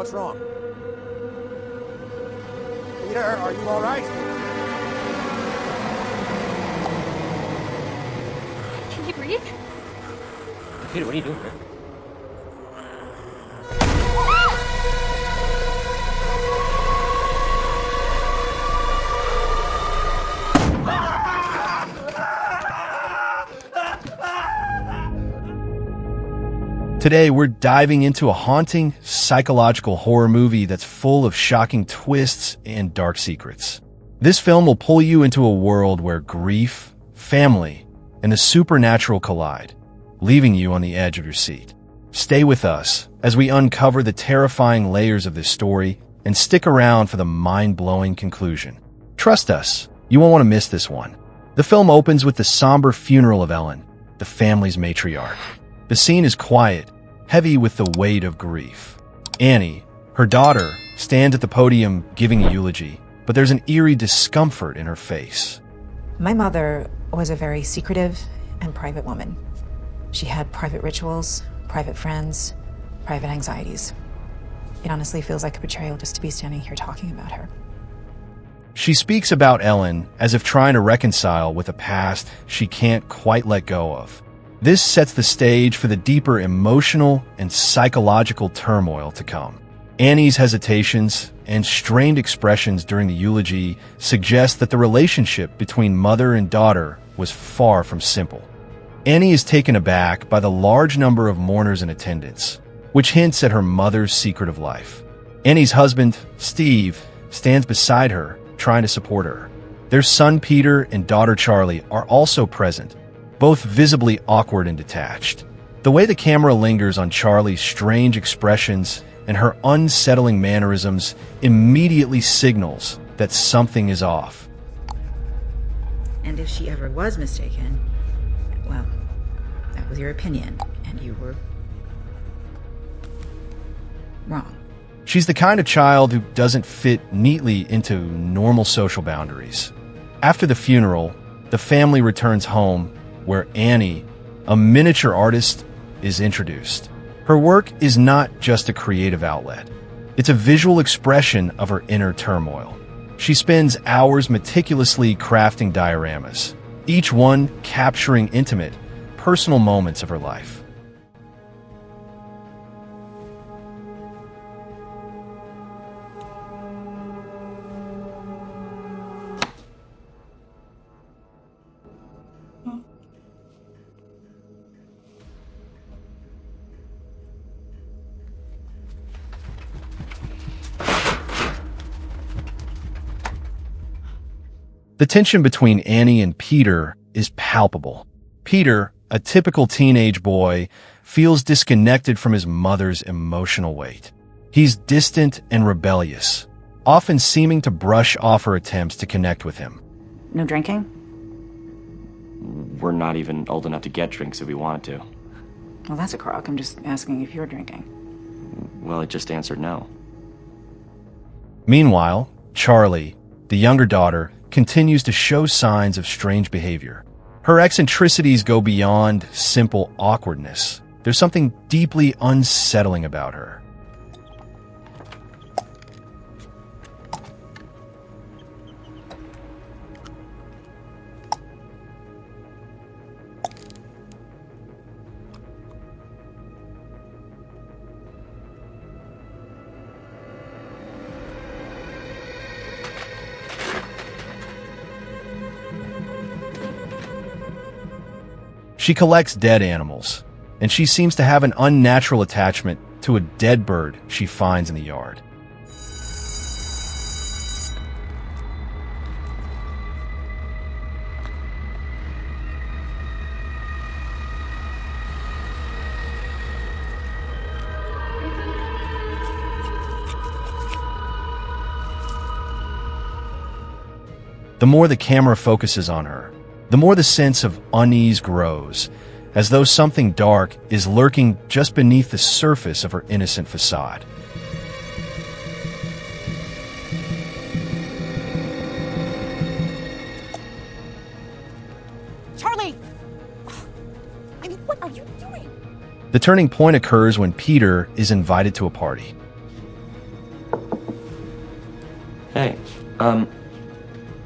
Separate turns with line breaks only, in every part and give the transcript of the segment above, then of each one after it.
What's wrong? Peter, are you all right?
Can you breathe?
Peter, what are you doing here?
Today, we're diving into a haunting, psychological horror movie that's full of shocking twists and dark secrets. This film will pull you into a world where grief, family, and the supernatural collide, leaving you on the edge of your seat. Stay with us as we uncover the terrifying layers of this story and stick around for the mind-blowing conclusion. Trust us, you won't want to miss this one. The film opens with the somber funeral of Ellen, the family's matriarch. The scene is quiet, heavy with the weight of grief. Annie, her daughter, stands at the podium giving a eulogy, but there's an eerie discomfort in her face.
My mother was a very secretive and private woman. She had private rituals, private friends, private anxieties. It honestly feels like a betrayal just to be standing here talking about her.
She speaks about Ellen as if trying to reconcile with a past she can't quite let go of. This sets the stage for the deeper emotional and psychological turmoil to come. Annie's hesitations and strained expressions during the eulogy suggest that the relationship between mother and daughter was far from simple. Annie is taken aback by the large number of mourners in attendance, which hints at her mother's secret of life. Annie's husband, Steve, stands beside her, trying to support her. Their son Peter and daughter Charlie are also present, both visibly awkward and detached. The way the camera lingers on Charlie's strange expressions and her unsettling mannerisms immediately signals that something is off.
And if she ever was mistaken, well, that was your opinion, and you were wrong.
She's the kind of child who doesn't fit neatly into normal social boundaries. After the funeral, the family returns home, where Annie, a miniature artist, is introduced. Her work is not just a creative outlet. It's a visual expression of her inner turmoil. She spends hours meticulously crafting dioramas, each one capturing intimate, personal moments of her life. The tension between Annie and Peter is palpable. Peter, a typical teenage boy, feels disconnected from his mother's emotional weight. He's distant and rebellious, often seeming to brush off her attempts to connect with him.
No drinking?
We're not even old enough to get drinks if we wanted to.
Well, that's a crock. I'm just asking if you're drinking.
Well, it just answered no.
Meanwhile, Charlie, the younger daughter, continues to show signs of strange behavior. Her eccentricities go beyond simple awkwardness. There's something deeply unsettling about her. She collects dead animals, and she seems to have an unnatural attachment to a dead bird she finds in the yard. The more the camera focuses on her, the more the sense of unease grows, as though something dark is lurking just beneath the surface of her innocent facade.
Charlie! I mean, what are you doing?
The turning point occurs when Peter is invited to a party.
Hey, do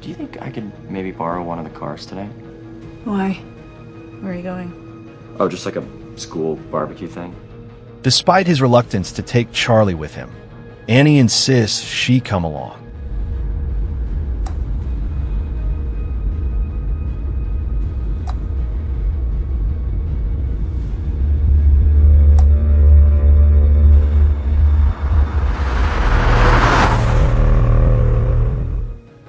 you think I could maybe borrow one of the cars today?
Why? Where are you going?
Oh, just like a school barbecue thing?
Despite his reluctance to take Charlie with him, Annie insists she come along.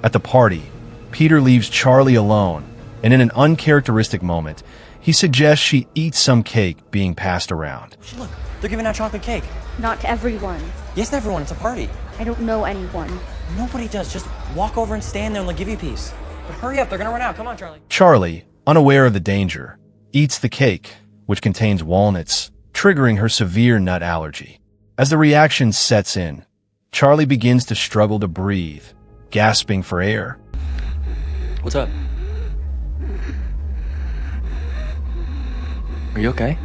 At the party, Peter leaves Charlie alone, and in an uncharacteristic moment, he suggests she eat some cake being passed around.
Look, they're giving out chocolate cake.
Not to everyone.
Yes, to everyone. It's a party.
I don't know anyone.
Nobody does. Just walk over and stand there and they'll give you a piece. But hurry up. They're gonna run out. Come on, Charlie.
Charlie, unaware of the danger, eats the cake, which contains walnuts, triggering her severe nut allergy. As the reaction sets in, Charlie begins to struggle to breathe, gasping for air.
What's up? Are you okay?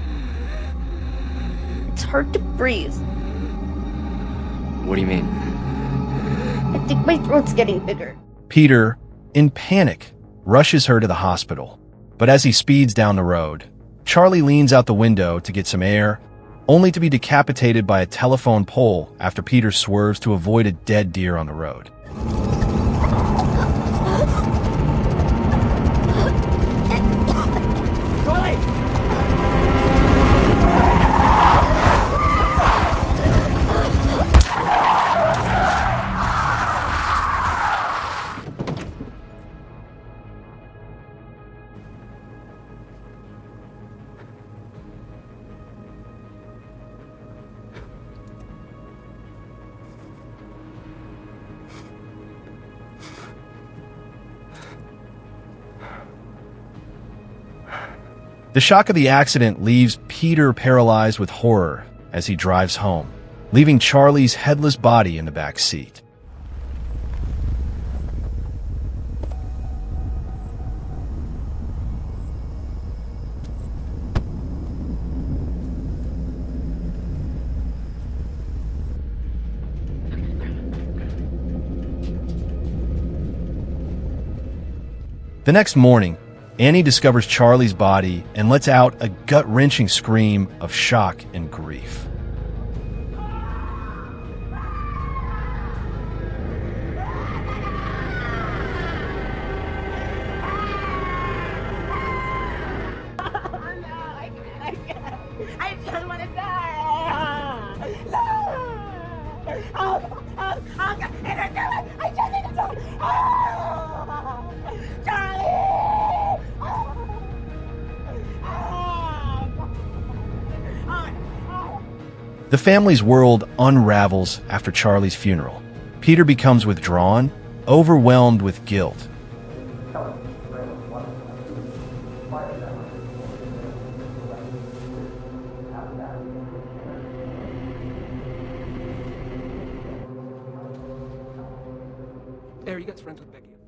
It's hard to breathe.
What do you mean?
I think my throat's getting bigger.
Peter, in panic, rushes her to the hospital. But as he speeds down the road, Charlie leans out the window to get some air, only to be decapitated by a telephone pole after Peter swerves to avoid a dead deer on the road. The shock of the accident leaves Peter paralyzed with horror as he drives home, leaving Charlie's headless body in the back seat. The next morning, Annie discovers Charlie's body and lets out a gut-wrenching scream of shock and grief.
I just want to die. No. I just need to die. Charlie.
The family's world unravels after Charlie's funeral. Peter becomes withdrawn, overwhelmed with guilt.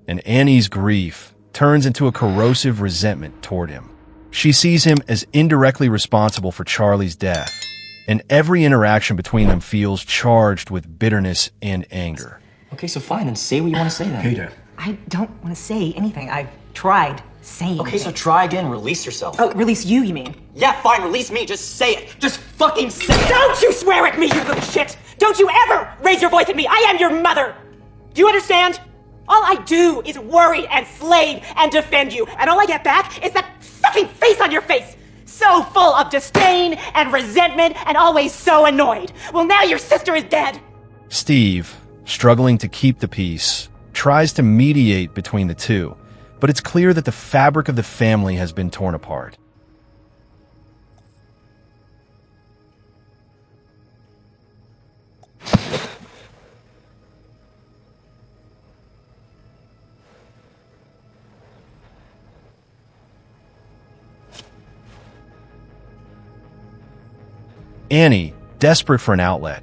And Annie's grief turns into a corrosive resentment toward him. She sees him as indirectly responsible for Charlie's death, and every interaction between them feels charged with bitterness and anger.
Okay, so fine, then say what you want to say then.
Peter.
I don't want to say anything. I've tried saying
Okay, so
it.
try again. Release yourself.
Oh, release you mean?
Yeah, fine, release me. Just say it. Just fucking say it.
Don't you swear at me, you little shit! Don't you ever raise your voice at me! I am your mother! Do you understand? All I do is worry and slave and defend you, and all I get back is that fucking face on your face! So full of disdain and resentment and always so annoyed. Well, now your sister is dead!
Steve, struggling to keep the peace, tries to mediate between the two, but it's clear that the fabric of the family has been torn apart. Annie, desperate for an outlet,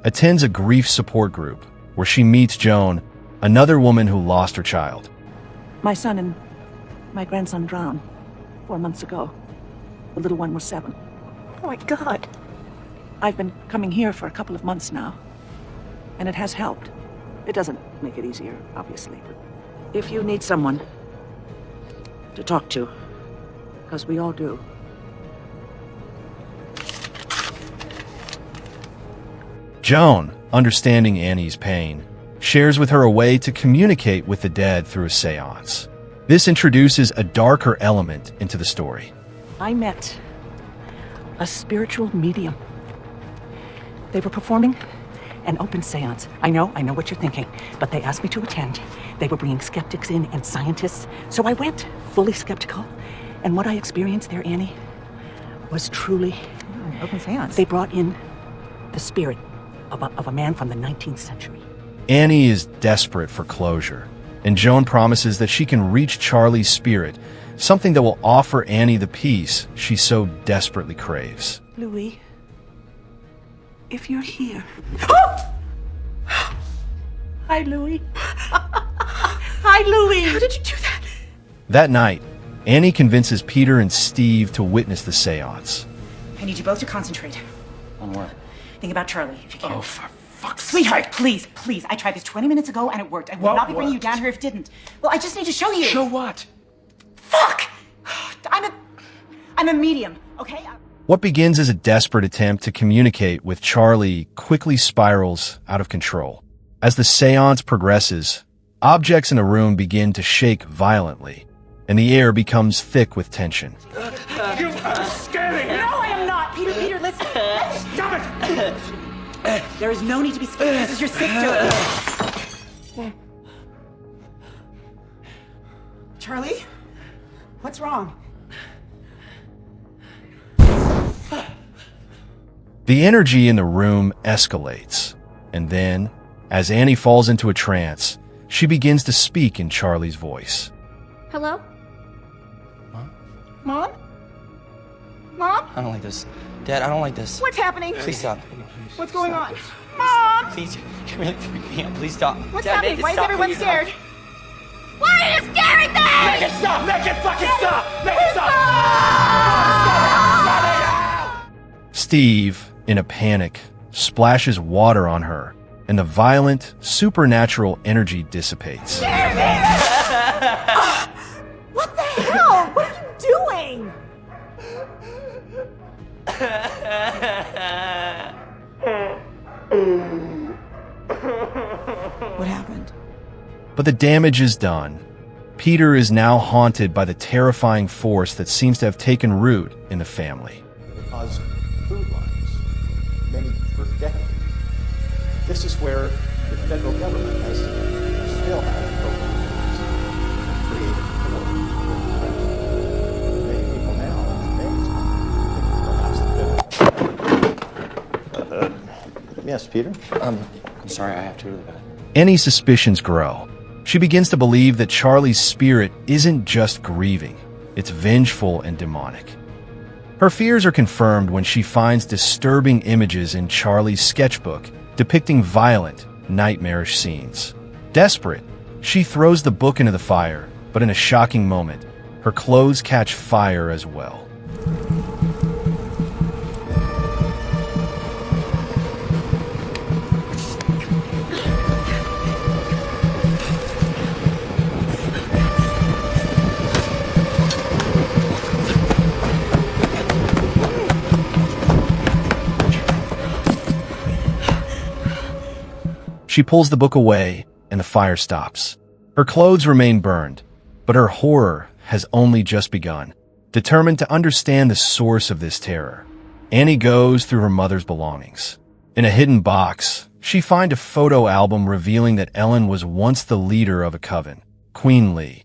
attends a grief support group where she meets Joan, another woman who lost her child.
My son and my grandson drowned 4 months ago. The little one was 7. Oh my God. I've been coming here for a couple of months now, and it has helped. It doesn't make it easier, obviously, but if you need someone to talk to, because we all do.
Joan, understanding Annie's pain, shares with her a way to communicate with the dead through a seance. This introduces a darker element into the story.
I met a spiritual medium. They were performing an open seance. I know what you're thinking, but they asked me to attend. They were bringing skeptics in and scientists, so I went, fully skeptical. And what I experienced there, Annie, was truly...
Open seance?
They brought in the spirit of a man from the 19th century.
Annie is desperate for closure, and Joan promises that she can reach Charlie's spirit, something that will offer Annie the peace she so desperately craves.
Louis, if you're here... Hi, Louis. Hi, Louis.
How did you do that?
That night, Annie convinces Peter and Steve to witness the seance.
I need you both to concentrate.
On what?
Think about Charlie, if you can.
Oh, for fuck's
Sweetheart, please. I tried this 20 minutes ago and it worked. I would
What
not be bringing you
worked?
down here if it didn't. Well, I just need to show you.
Show what?
Fuck! I'm a medium, okay?
What begins as a desperate attempt to communicate with Charlie quickly spirals out of control. As the seance progresses, objects in the room begin to shake violently, and the air becomes thick with tension.
You are scaring him!
No, I am not! Peter, listen!
Stop it!
There is no need to be scared. This is your sister. Charlie? What's wrong?
The energy in the room escalates, and then, as Annie falls into a trance, she begins to speak in Charlie's voice.
Hello?
Mom? Mom?
I don't like this. Dad, I don't like this.
What's happening?
Please stop.
What's going on? Mom!
Please, you're really freaking me out. Please stop.
What's
Dad,
happening?
make it
Why is
stop.
everyone
Please
scared?
Why are you scaring me?
Make it stop! Make it fucking stop! Make it stop!
Steve, in a panic, splashes water on her, and the violent, supernatural energy dissipates.
What the hell? What are you doing? What happened?
But the damage is done. Peter is now haunted by the terrifying force that seems to have taken root in the family.
Because food lines, many for decades. This is where the federal government still has programs created for many people now in today's perhaps. Yes, Peter?
I'm sorry, I have to go to bed.
Annie's suspicions grow. She begins to believe that Charlie's spirit isn't just grieving, it's vengeful and demonic. Her fears are confirmed when she finds disturbing images in Charlie's sketchbook depicting violent, nightmarish scenes. Desperate, she throws the book into the fire, but in a shocking moment, her clothes catch fire as well. She pulls the book away, and the fire stops. Her clothes remain burned, but her horror has only just begun. Determined to understand the source of this terror, Annie goes through her mother's belongings. In a hidden box, she finds a photo album revealing that Ellen was once the leader of a coven, Queen Lee.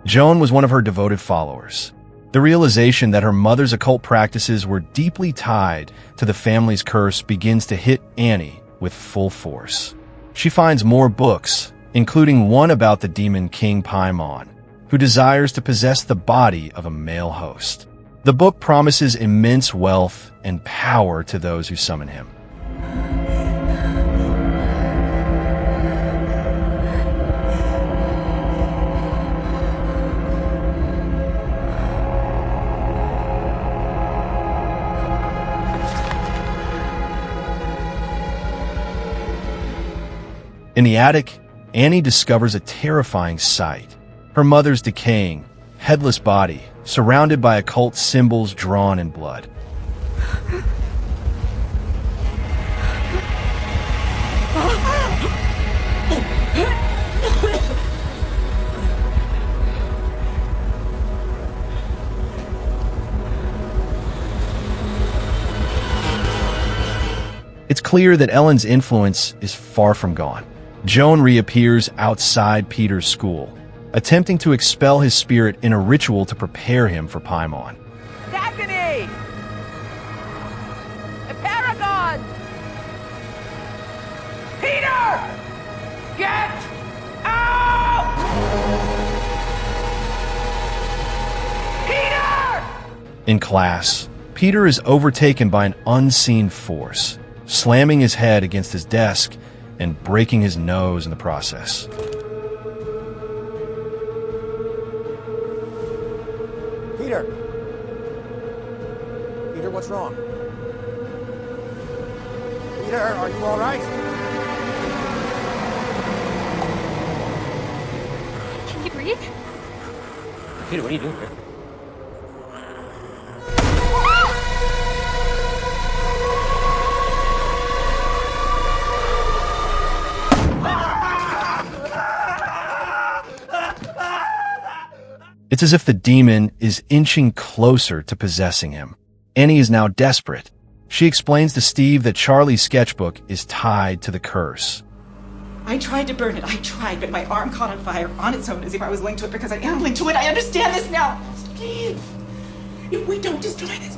Joan was one of her devoted followers. The realization that her mother's occult practices were deeply tied to the family's curse begins to hit Annie with full force. She finds more books, including one about the demon King Paimon, who desires to possess the body of a male host. The book promises immense wealth and power to those who summon him. In the attic, Annie discovers a terrifying sight. Her mother's decaying, headless body, surrounded by occult symbols drawn in blood. It's clear that Ellen's influence is far from gone. Joan reappears outside Peter's school, attempting to expel his spirit in a ritual to prepare him for Paimon.
Daphne! The Paragon! Peter! Get out! Peter!
In class, Peter is overtaken by an unseen force, slamming his head against his desk and breaking his nose in the process.
Peter! Peter, what's wrong? Peter, are you all right?
Can you breathe?
Peter, what are you doing here?
It's as if the demon is inching closer to possessing him. Annie is now desperate. She explains to Steve that Charlie's sketchbook is tied to the curse.
I tried to burn it. I tried, but my arm caught on fire on its own as if I was linked to it because I am linked to it. I understand this now. Steve, if we don't destroy this...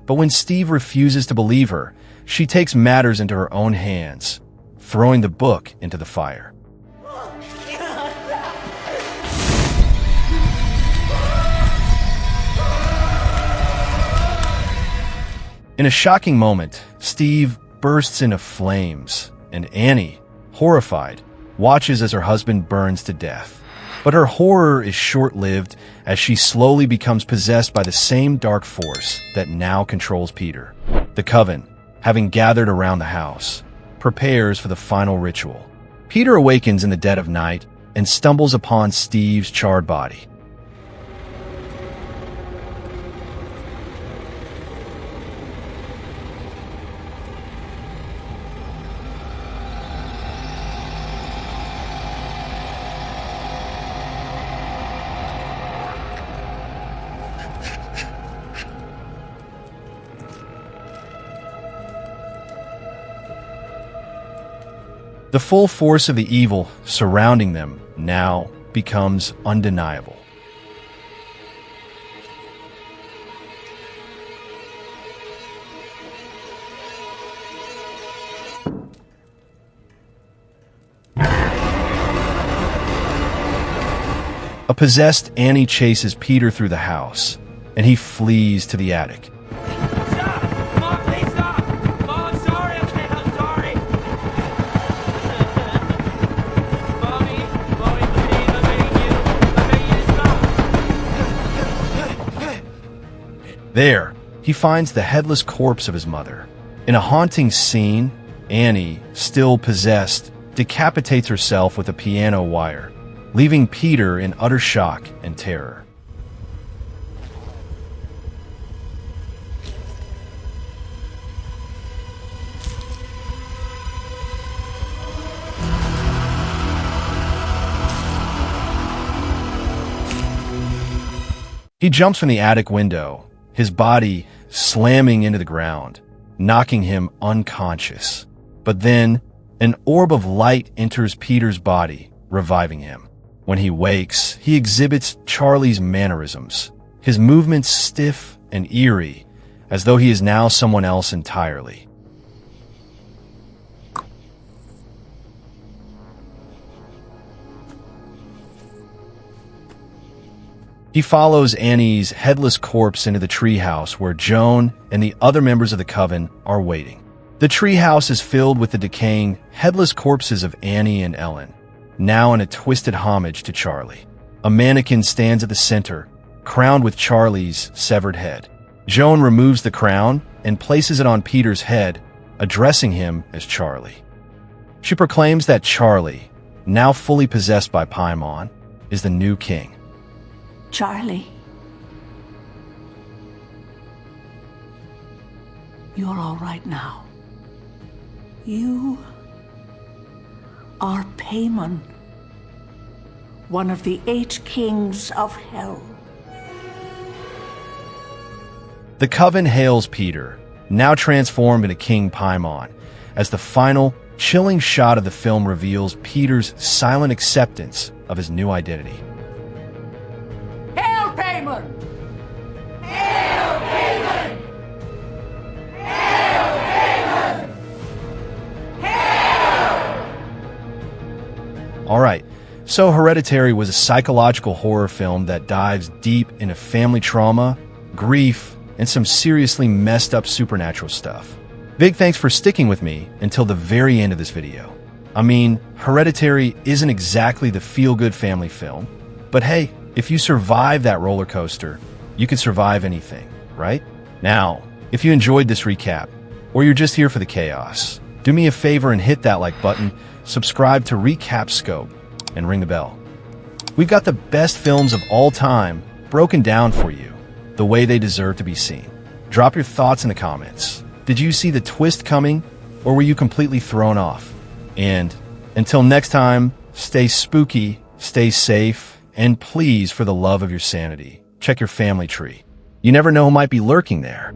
But when Steve refuses to believe her, she takes matters into her own hands, throwing the book into the fire. In a shocking moment, Steve bursts into flames, and Annie, horrified, watches as her husband burns to death. But her horror is short-lived as she slowly becomes possessed by the same dark force that now controls Peter. The coven, having gathered around the house, prepares for the final ritual. Peter awakens in the dead of night and stumbles upon Steve's charred body. The full force of the evil surrounding them now becomes undeniable. A possessed Annie chases Peter through the house, and he flees to the attic.
Stop! Mom, please stop! Mom, I'm sorry, okay? I'm sorry! Mommy, please, I'm begging you to stop!
There, he finds the headless corpse of his mother. In a haunting scene, Annie, still possessed, decapitates herself with a piano wire, leaving Peter in utter shock and terror. He jumps from the attic window, his body slamming into the ground, knocking him unconscious. But then, an orb of light enters Peter's body, reviving him. When he wakes, he exhibits Charlie's mannerisms, his movements stiff and eerie, as though he is now someone else entirely. He follows Annie's headless corpse into the treehouse where Joan and the other members of the coven are waiting. The treehouse is filled with the decaying, headless corpses of Annie and Ellen, now in a twisted homage to Charlie. A mannequin stands at the center, crowned with Charlie's severed head. Joan removes the crown and places it on Peter's head, addressing him as Charlie. She proclaims that Charlie, now fully possessed by Paimon, is the new king.
Charlie. You're all right now. You are Paimon, one of the 8 kings of hell.
The coven hails Peter, now transformed into King Paimon, as the final, chilling shot of the film reveals Peter's silent acceptance of his new identity.
Hail, Paimon!
Hail, Haven! Hail, Haven! Hail!
Alright, so Hereditary was a psychological horror film that dives deep into family trauma, grief, and some seriously messed up supernatural stuff. Big thanks for sticking with me until the very end of this video. I mean, Hereditary isn't exactly the feel-good family film, but hey, if you survive that roller coaster, you can survive anything, right? Now, if you enjoyed this recap, or you're just here for the chaos, do me a favor and hit that like button, subscribe to Recap Scope, and ring the bell. We've got the best films of all time broken down for you, the way they deserve to be seen. Drop your thoughts in the comments. Did you see the twist coming, or were you completely thrown off? And until next time, stay spooky, stay safe, and please, for the love of your sanity, check your family tree. You never know who might be lurking there.